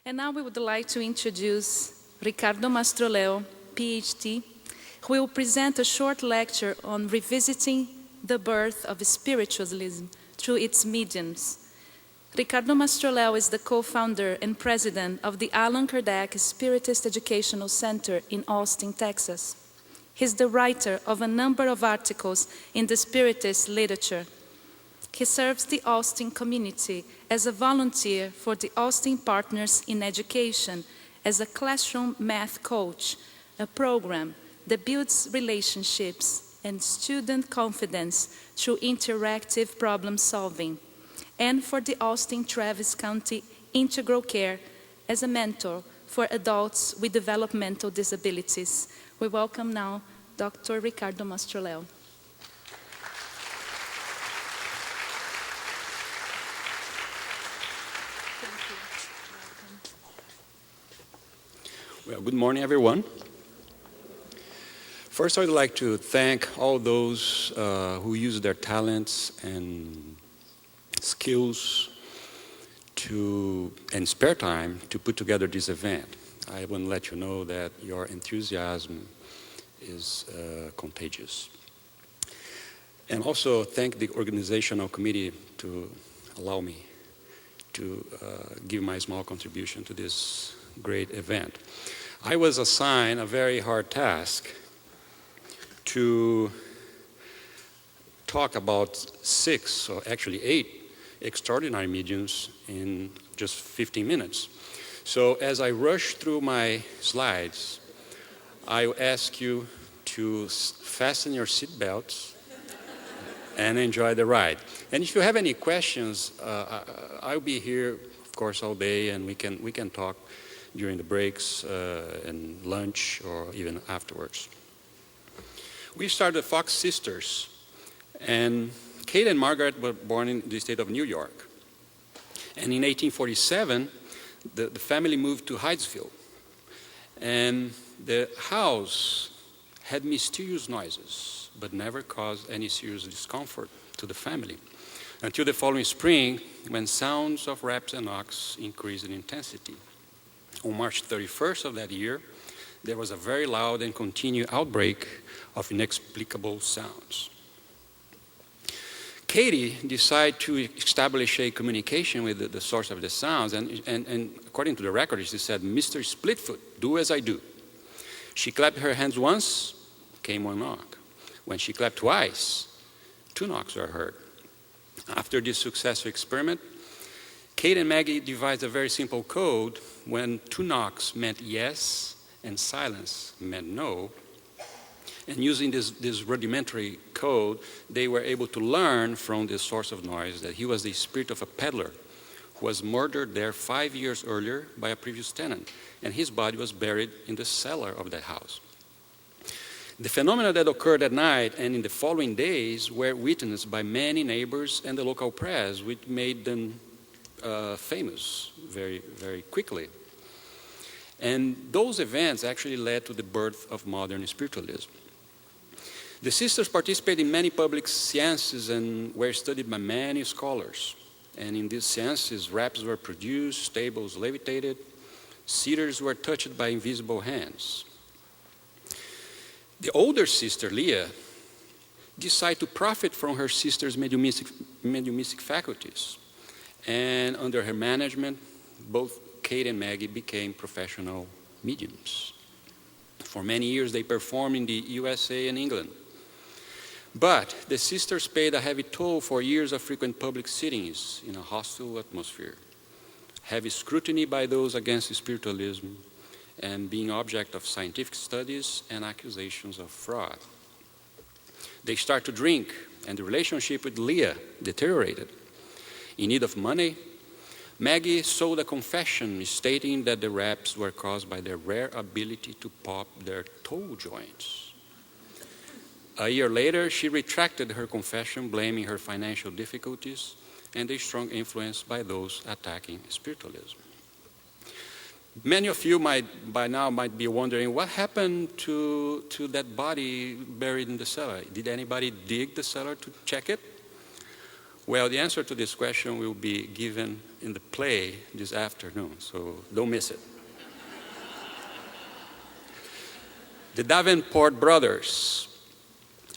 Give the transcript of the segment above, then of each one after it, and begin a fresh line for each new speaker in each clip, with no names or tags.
And now we would like to introduce Ricardo Mastroleo, PhD, who will present a short lecture on revisiting the birth of spiritualism through its mediums. Ricardo Mastroleo is the co-founder and president of the Allan Kardec Spiritist Educational Center in Austin, Texas. He's the writer of a number of articles in the Spiritist literature. He serves the Austin community as a volunteer for the Austin Partners in Education as a classroom math coach, a program that builds relationships and student confidence through interactive problem solving, and for the Austin-Travis County Integral Care as a mentor for adults with developmental disabilities. We welcome now Dr. Ricardo Mastroleo.
Well, good morning, everyone. First, I'd like to thank all those who use their talents and skills and spare time to put together this event. I want to let you know that your enthusiasm is contagious. And also thank the organizational committee to allow me to give my small contribution to this great event. I was assigned a very hard task to talk about 6, or actually 8, extraordinary mediums in just 15 minutes. So as I rush through my slides, I ask you to fasten your seatbelts and enjoy the ride. And if you have any questions, I'll be here, of course, all day, and we can talk during the breaks and lunch, or even afterwards. We started Fox Sisters, and Kate and Margaret were born in the state of New York. And in 1847, the family moved to Hydesville, and the house had mysterious noises, but never caused any serious discomfort to the family, until the following spring, when sounds of raps and knocks increased in intensity. On March 31st of that year, there was a very loud and continued outbreak of inexplicable sounds. Katie decided to establish a communication with the source of the sounds, and according to the record, she said, "Mr. Splitfoot, do as I do." She clapped her hands once, came one knock. When she clapped twice, 2 knocks were heard. After this successful experiment, Kate and Maggie devised a very simple code. When 2 knocks meant yes and silence meant no. And using this rudimentary code, they were able to learn from the source of noise that he was the spirit of a peddler who was murdered there 5 years earlier by a previous tenant, and his body was buried in the cellar of that house. The phenomena that occurred at night and in the following days were witnessed by many neighbors and the local press, which made them famous very, very quickly. And those events actually led to the birth of modern spiritualism. The sisters participated in many public seances and were studied by many scholars. And in these seances, raps were produced, tables levitated, sitters were touched by invisible hands. The older sister, Leah, decided to profit from her sister's mediumistic faculties. And under her management, both Kate and Maggie became professional mediums. For many years, they performed in the USA and England. But the sisters paid a heavy toll for years of frequent public sittings in a hostile atmosphere, heavy scrutiny by those against spiritualism, and being object of scientific studies and accusations of fraud. They started to drink, and the relationship with Leah deteriorated. In need of money, Maggie sold a confession stating that the raps were caused by their rare ability to pop their toe joints. A year later, she retracted her confession, blaming her financial difficulties and a strong influence by those attacking spiritualism. Many of you by now might be wondering, what happened to that body buried in the cellar? Did anybody dig the cellar to check it? Well, the answer to this question will be given in the play this afternoon, so don't miss it. The Davenport brothers,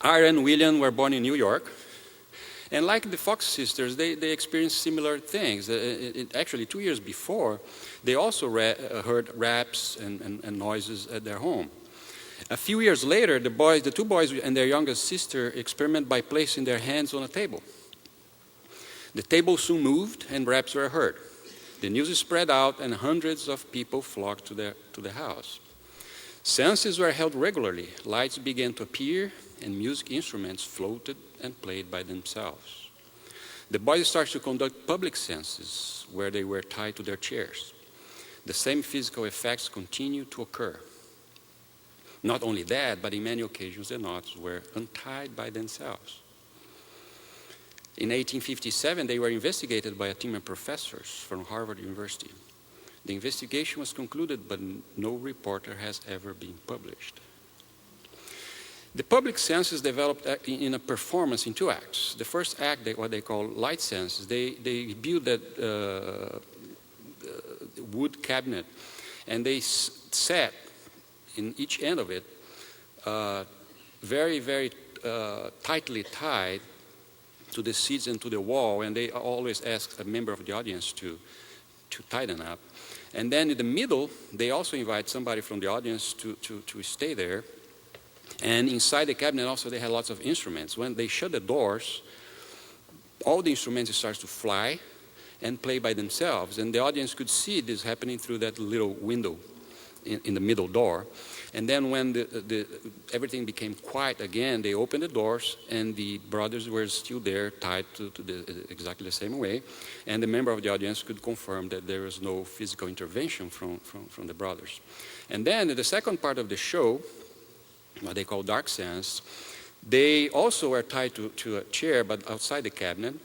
Ira and William, were born in New York. And like the Fox sisters, they experienced similar things. Actually, 2 years before, they also heard raps and noises at their home. A few years later, the two boys and their youngest sister experiment by placing their hands on a table. The table soon moved and raps were heard. The news spread out and hundreds of people flocked to the house. Seances were held regularly. Lights began to appear and music instruments floated and played by themselves. The boys started to conduct public seances where they were tied to their chairs. The same physical effects continued to occur. Not only that, but in many occasions the knots were untied by themselves. In 1857, they were investigated by a team of professors from Harvard University. The investigation was concluded, but no reporter has ever been published. The public seances developed in a performance in 2 acts. The first act, what they call light seances, they built that wood cabinet, and they sat in each end of it, very, very tightly tied to the seats and to the wall, and they always ask a member of the audience to tighten up. And then in the middle, they also invite somebody from the audience to stay there. And inside the cabinet also they had lots of instruments. When they shut the doors, all the instruments start to fly and play by themselves. And the audience could see this happening through that little window in the middle door. And then when everything became quiet again, they opened the doors and the brothers were still there, tied to exactly the same way. And the member of the audience could confirm that there was no physical intervention from the brothers. And then in the second part of the show, what they call dark seance, they also were tied to a chair, but outside the cabinet.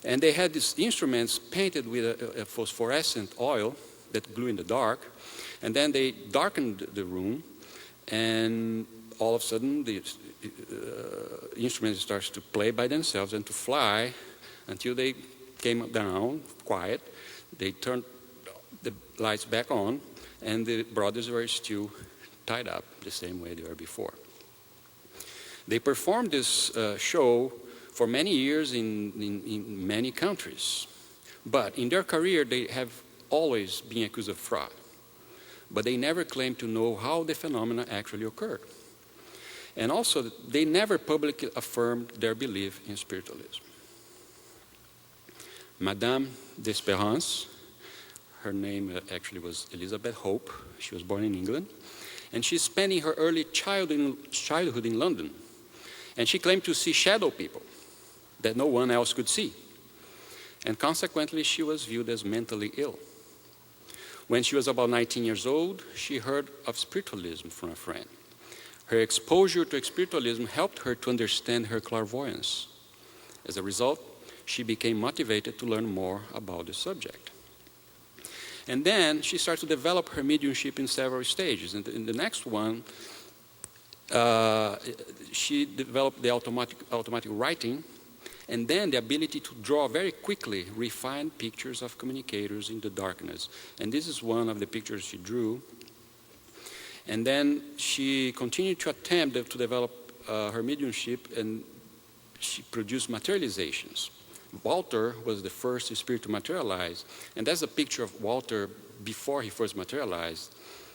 And they had these instruments painted with a phosphorescent oil that glue in the dark. And then they darkened the room, and all of a sudden the instruments started to play by themselves and to fly until they came down, quiet. They turned the lights back on, and the brothers were still tied up the same way they were before. They performed this show for many years in many countries. But in their career, they have always been accused of fraud. But they never claimed to know how the phenomena actually occurred. And also, they never publicly affirmed their belief in spiritualism. Madame d'Espérance, her name actually was Elizabeth Hope. She was born in England. And she's spending her early childhood in London. And she claimed to see shadow people that no one else could see. And consequently, she was viewed as mentally ill. When she was about 19 years old, she heard of spiritualism from a friend. Her exposure to spiritualism helped her to understand her clairvoyance. As a result, she became motivated to learn more about the subject. And then she started to develop her mediumship in several stages. And in the next one, she developed the automatic writing, and then the ability to draw very quickly refined pictures of communicators in the darkness. And this is one of the pictures she drew. And then she continued to attempt to develop her mediumship, and she produced materializations. Walter was the first spirit to materialize, and that's a picture of Walter before he first materialized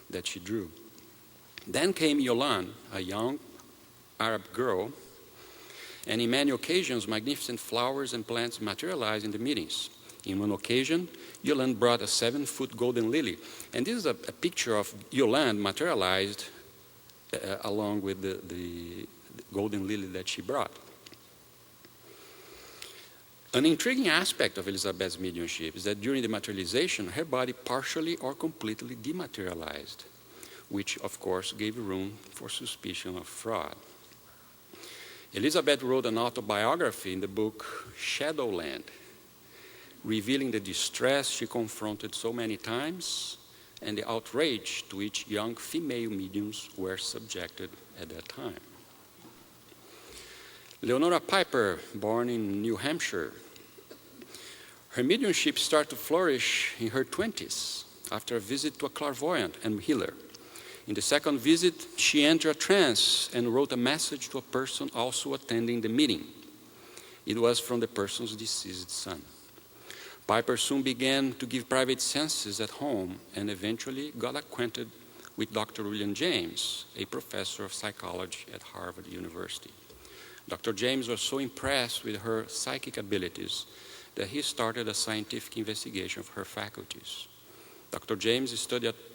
that she drew. Then came Yolande, a young Arab girl, and in many occasions, magnificent flowers and plants materialized in the meetings. In one occasion, Yolande brought a 7-foot golden lily. And this is a picture of Yolande materialized along with the golden lily that she brought. An intriguing aspect of Elizabeth's mediumship is that during the materialization, her body partially or completely dematerialized, which of course gave room for suspicion of fraud. Elizabeth wrote an autobiography in the book Shadowland, revealing the distress she confronted so many times and the outrage to which young female mediums were subjected at that time. Leonora Piper, born in New Hampshire. Her mediumship started to flourish in her 20s after a visit to a clairvoyant and healer. In the second visit, she entered a trance and wrote a message to a person also attending the meeting. It was from the person's deceased son. Piper soon began to give private seances at home and eventually got acquainted with Dr. William James, a professor of psychology at Harvard University. Dr. James was so impressed with her psychic abilities that he started a scientific investigation of her faculties. Dr. James'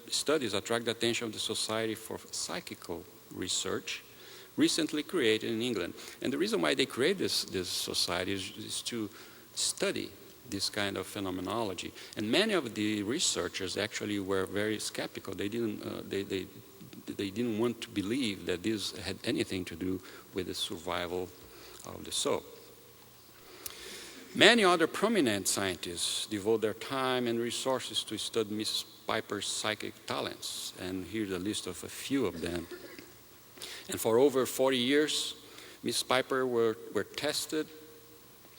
studies attract the attention of the Society for Psychical Research, recently created in England. And the reason why they create this society is to study this kind of phenomenology. And many of the researchers actually were very skeptical. They didn't want to believe that this had anything to do with the survival of the soul. Many other prominent scientists devote their time and resources to study Miss Piper's psychic talents, and here's a list of a few of them. And for over 40 years, Miss Piper were tested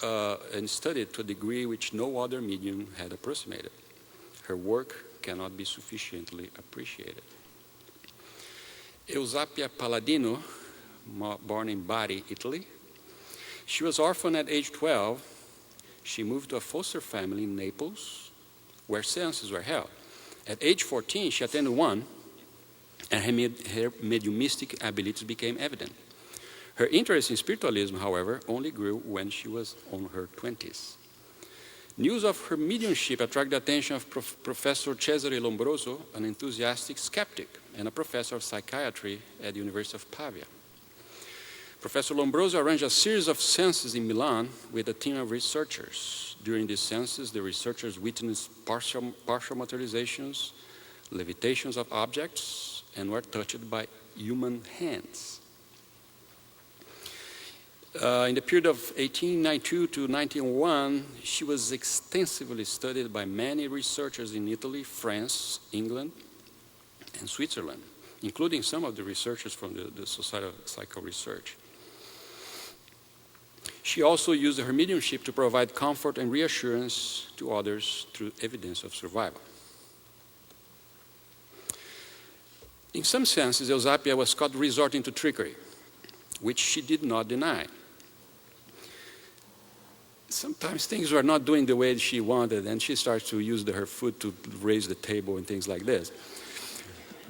and studied to a degree which no other medium had approximated. Her work cannot be sufficiently appreciated. Eusapia Palladino, born in Bari, Italy. She was orphaned at age 12. She moved to a foster family in Naples, where seances were held. At age 14, she attended one, and her mediumistic abilities became evident. Her interest in spiritualism, however, only grew when she was in her 20s. News of her mediumship attracted the attention of Professor Cesare Lombroso, an enthusiastic skeptic and a professor of psychiatry at the University of Pavia. Professor Lombroso arranged a series of seances in Milan with a team of researchers. During these seances, the researchers witnessed partial materializations, levitations of objects, and were touched by human hands. In the period of 1892 to 1901, she was extensively studied by many researchers in Italy, France, England, and Switzerland, including some of the researchers from the Society of Psychical Research. She also used her mediumship to provide comfort and reassurance to others through evidence of survival. In some senses, Eusapia was caught resorting to trickery, which she did not deny. Sometimes things were not doing the way she wanted, and she starts to use her foot to raise the table and things like this.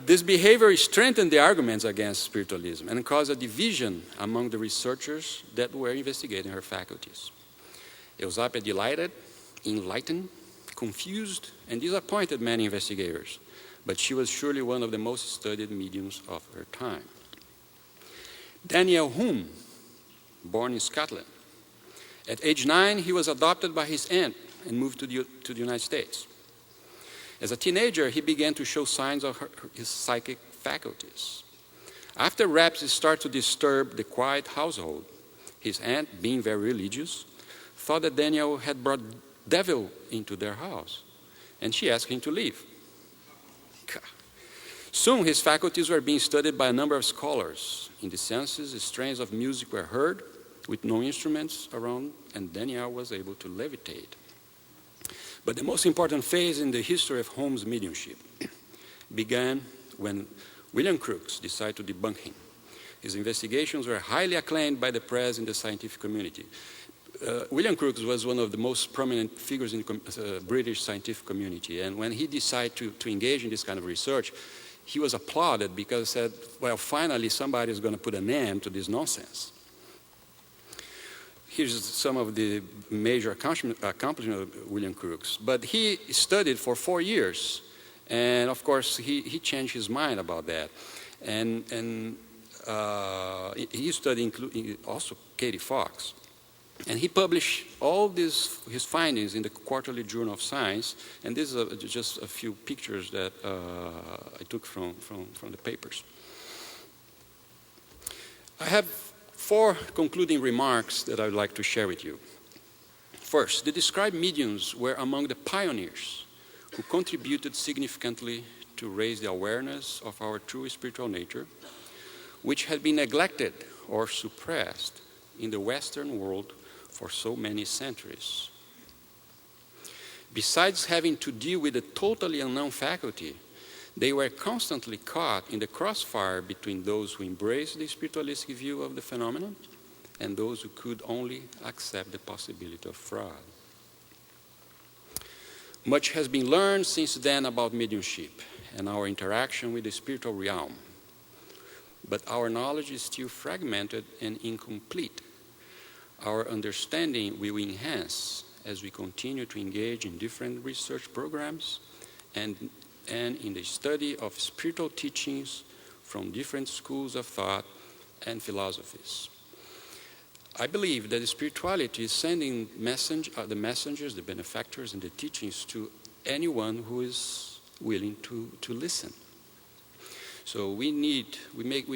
This behavior strengthened the arguments against spiritualism and caused a division among the researchers that were investigating her faculties. Eusapia delighted, enlightened, confused, and disappointed many investigators, but she was surely one of the most studied mediums of her time. Daniel Hume, born in Scotland. At age 9, he was adopted by his aunt and moved to the United States. As a teenager, he began to show signs of his psychic faculties. After raptures started to disturb the quiet household, his aunt, being very religious, thought that Daniel had brought devil into their house, and she asked him to leave. Soon his faculties were being studied by a number of scholars. In the senses, strains of music were heard with no instruments around, and Daniel was able to levitate. But the most important phase in the history of Holmes' mediumship began when William Crookes decided to debunk him. His investigations were highly acclaimed by the press and the scientific community. William Crookes was one of the most prominent figures in the British scientific community, and when he decided to engage in this kind of research, he was applauded because he said, well, finally somebody is going to put an end to this nonsense. Here's some of the major accomplishments of William Crookes. But he studied for 4 years, and of course he changed his mind about that. And he studied including also Katie Fox. And he published all his findings in the Quarterly Journal of Science, and this is just a few pictures that I took from the papers. I have 4 concluding remarks that I would like to share with you. First, the described mediums were among the pioneers who contributed significantly to raise the awareness of our true spiritual nature, which had been neglected or suppressed in the Western world for so many centuries. Besides having to deal with a totally unknown faculty, they were constantly caught in the crossfire between those who embraced the spiritualistic view of the phenomenon and those who could only accept the possibility of fraud. Much has been learned since then about mediumship and our interaction with the spiritual realm, but our knowledge is still fragmented and incomplete. Our understanding will enhance as we continue to engage in different research programs and in the study of spiritual teachings from different schools of thought and philosophies. I believe that spirituality is sending the messengers, the benefactors, and the teachings to anyone who is willing to listen. So we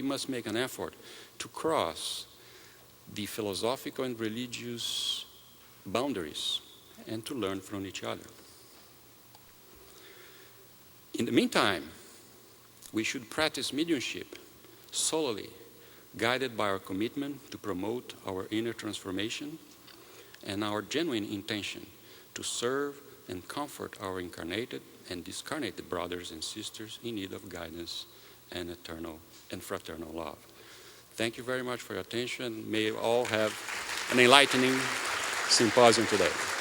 must make an effort to cross the philosophical and religious boundaries and to learn from each other. In the meantime, we should practice mediumship solely, guided by our commitment to promote our inner transformation and our genuine intention to serve and comfort our incarnated and discarnated brothers and sisters in need of guidance and eternal and fraternal love. Thank you very much for your attention. May you all have an enlightening symposium today.